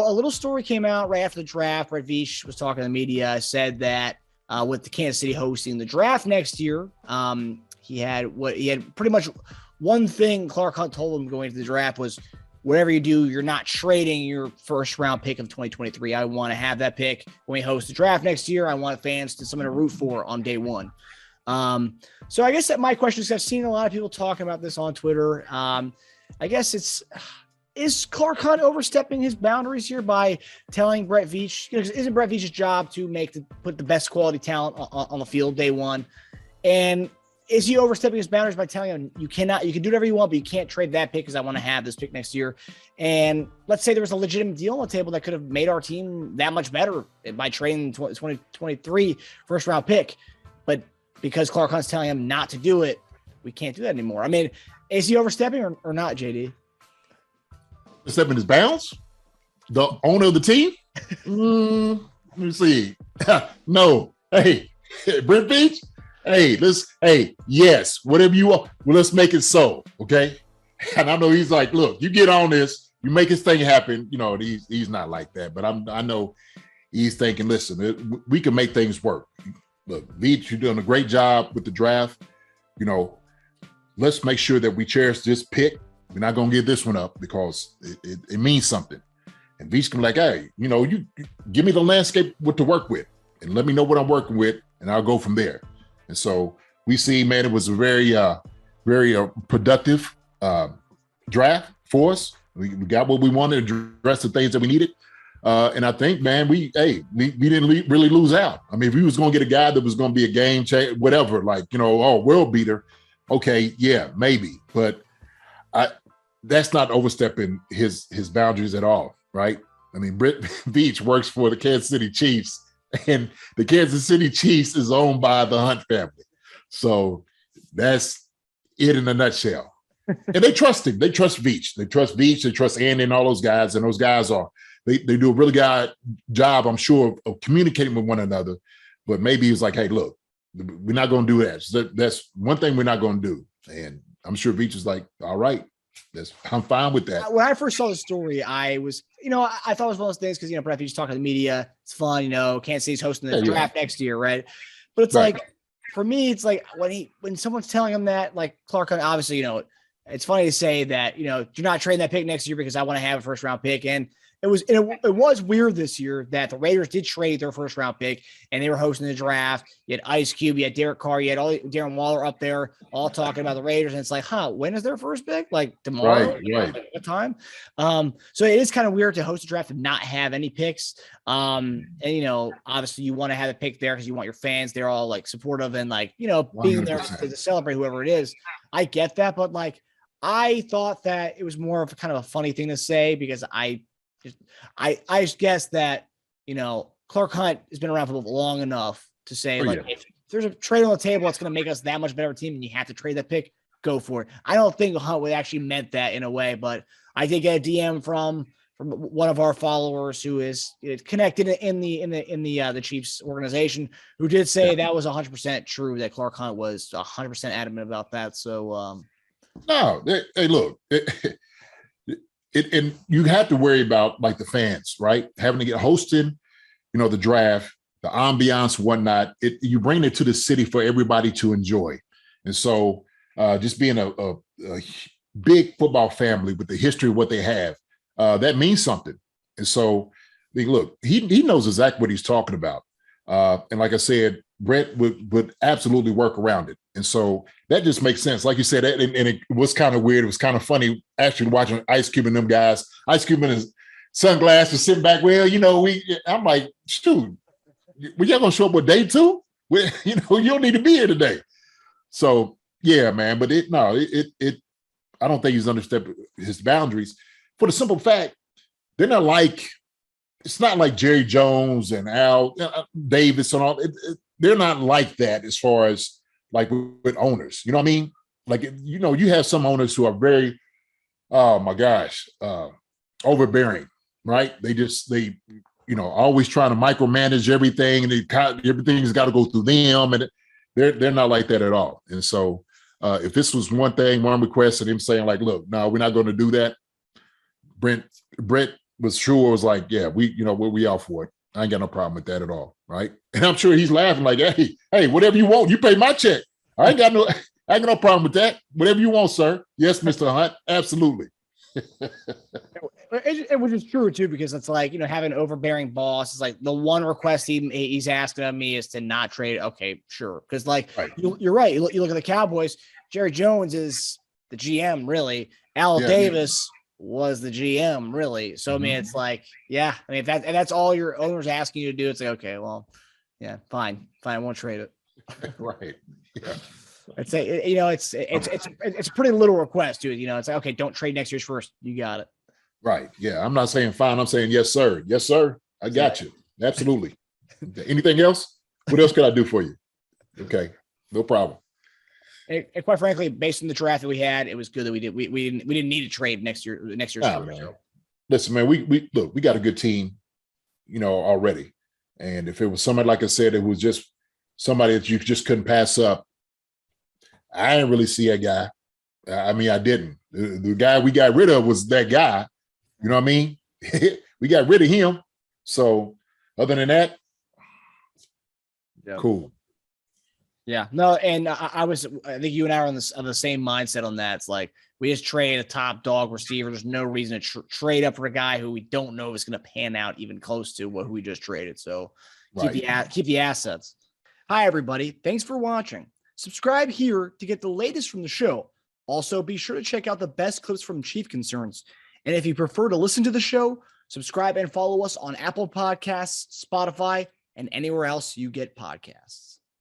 So a little story came out right after the draft. Brett Veach was talking to the media, said that with the Kansas City hosting the draft next year, he had pretty much one thing Clark Hunt told him going into the draft was, whatever you do, you're not trading your first round pick of 2023. I want to have that pick when we host the draft next year. I want fans to someone to root for on day one. So I guess that my question is, I've seen a lot of people talking about this on Twitter. I guess is Clark Hunt overstepping his boundaries here by telling Brett Veach, isn't Brett Veach's job to put the best quality talent on the field day one? And is he overstepping his boundaries by telling him you can do whatever you want, but you can't trade that pick because I want to have this pick next year? And let's say there was a legitimate deal on the table that could have made our team that much better by trading 2023 first round pick. But because Clark Hunt's telling him not to do it, we can't do that anymore. I mean, is he overstepping or not, JD? Stepping his bounds? The owner of the team? Let me see. No. Hey, Brett Veach? Yes, whatever you want. Well, let's make it so, okay? And I know he's like, look, you get on this, you make this thing happen. You know, he's not like that, but I know he's thinking, listen, we can make things work. Look, Veach, you're doing a great job with the draft. You know, let's make sure that we cherish this pick. We're not going to give this one up because it means something. And Veach can be like, hey, you know, you give me the landscape what to work with and let me know what I'm working with, and I'll go from there. And so we see, man, it was a very productive draft for us. We got what we wanted to address the things that we needed. And I think, man, we didn't really lose out. I mean, if we was going to get a guy that was going to be a game changer, whatever, like, you know, world beater, okay, yeah, maybe. But that's not overstepping his boundaries at all, right? I mean, Brett Veach works for the Kansas City Chiefs, and the Kansas City Chiefs is owned by the Hunt family. So that's it in a nutshell. And they trust him. They trust Veach. They trust Andy and all those guys. And those guys they do a really good job, I'm sure, of communicating with one another. But maybe he was like, hey, look, we're not going to do that. That's one thing we're not going to do. And I'm sure Veach is like, all right, I'm fine with that. When I first saw the story, I was, I thought it was one of those things because, Brett Veach talking to the media. It's fun, Kansas City's hosting the draft next year, right? But it's like, for me, it's like when someone's telling him that, like Clark Hunt, obviously, it's funny to say that, you're not trading that pick next year because I want to have a first round pick. And it was weird this year that the Raiders did trade their first round pick and they were hosting the draft. You had Ice Cube, you had Derek Carr, you had Darren Waller up there all talking about the Raiders. And it's like, when is their first pick? Like tomorrow? Right. Like, what time? So it is kind of weird to host a draft and not have any picks. And, obviously you want to have a pick there because you want your fans. They're all like supportive and like, being 100%. There to celebrate whoever it is. I get that. But like, I thought that it was more of kind of a funny thing to say because I just guess that, Clark Hunt has been around for long enough to say, if there's a trade on the table that's going to make us that much better team and you have to trade that pick, go for it. I don't think Hunt would actually meant that in a way, but I did get a DM from one of our followers who is connected in the Chiefs organization who did say that was 100% true, that Clark Hunt was 100% adamant about that. So, no, hey, look, and you have to worry about like the fans, right? Having to get hosting, the draft, the ambiance, whatnot. You bring it to the city for everybody to enjoy. And so just being a big football family with the history of what they have, that means something. And so, look, he knows exactly what he's talking about. And like I said, Brett would absolutely work around it. And so that just makes sense. Like you said, and it was kind of weird. It was kind of funny actually watching Ice Cube and them guys. Ice Cube and his sunglasses sitting back. Well, I'm like, shoot, we y'all gonna show up with day two? You don't need to be here today. So yeah, man. But I don't think he's understepped his boundaries for the simple fact they're not like. It's not like Jerry Jones and Al Davis and all. They're not like that as far as like with owners. You know what I mean? Like, you have some owners who are very, oh my gosh, overbearing, right? They always trying to micromanage everything, and everything's got to go through them, and they're not like that at all. And so, if this was one request, and him saying like, "Look, no, we're not going to do that," Brett was sure was like, yeah, we all for it. I ain't got no problem with that at all, right? And I'm sure he's laughing like, hey, whatever you want, you pay my check. I ain't got no problem with that. Whatever you want, sir. Yes, Mr. Hunt, absolutely. Which is true too, because it's like, having an overbearing boss is like the one request he's asking of me is to not trade. Okay, sure. Because right. You're right. You look at the Cowboys. Jerry Jones is the GM, really. Al Davis was the GM, really. So I mean, it's like, yeah. I mean, if that's all your owner's asking you to do, it's like, okay, well, yeah, fine, I won't trade it. Right. Yeah. I'd say, it's a pretty little request, dude. It's like, okay, don't trade next year's first. You got it. Right. Yeah. I'm not saying fine. I'm saying yes, sir. Yes, sir. I got you. Absolutely. Anything else? What else could I do for you? Okay. No problem. And quite frankly, based on the draft that we had, it was good that we didn't need to trade next year's man. Listen, man, we got a good team, already. And if it was somebody, like I said, it was just somebody that you just couldn't pass up, I didn't really see a guy. I mean, I didn't. The guy we got rid of was that guy. You know what I mean? We got rid of him. So other than that, cool. Yeah, no, and I think you and I are on the same mindset on that. It's like we just trade a top dog receiver. There's no reason to trade up for a guy who we don't know is going to pan out even close to who we just traded. So keep the assets. Hi, everybody. Thanks for watching. Subscribe here to get the latest from the show. Also, be sure to check out the best clips from Chief Concerns. And if you prefer to listen to the show, subscribe and follow us on Apple Podcasts, Spotify, and anywhere else you get podcasts.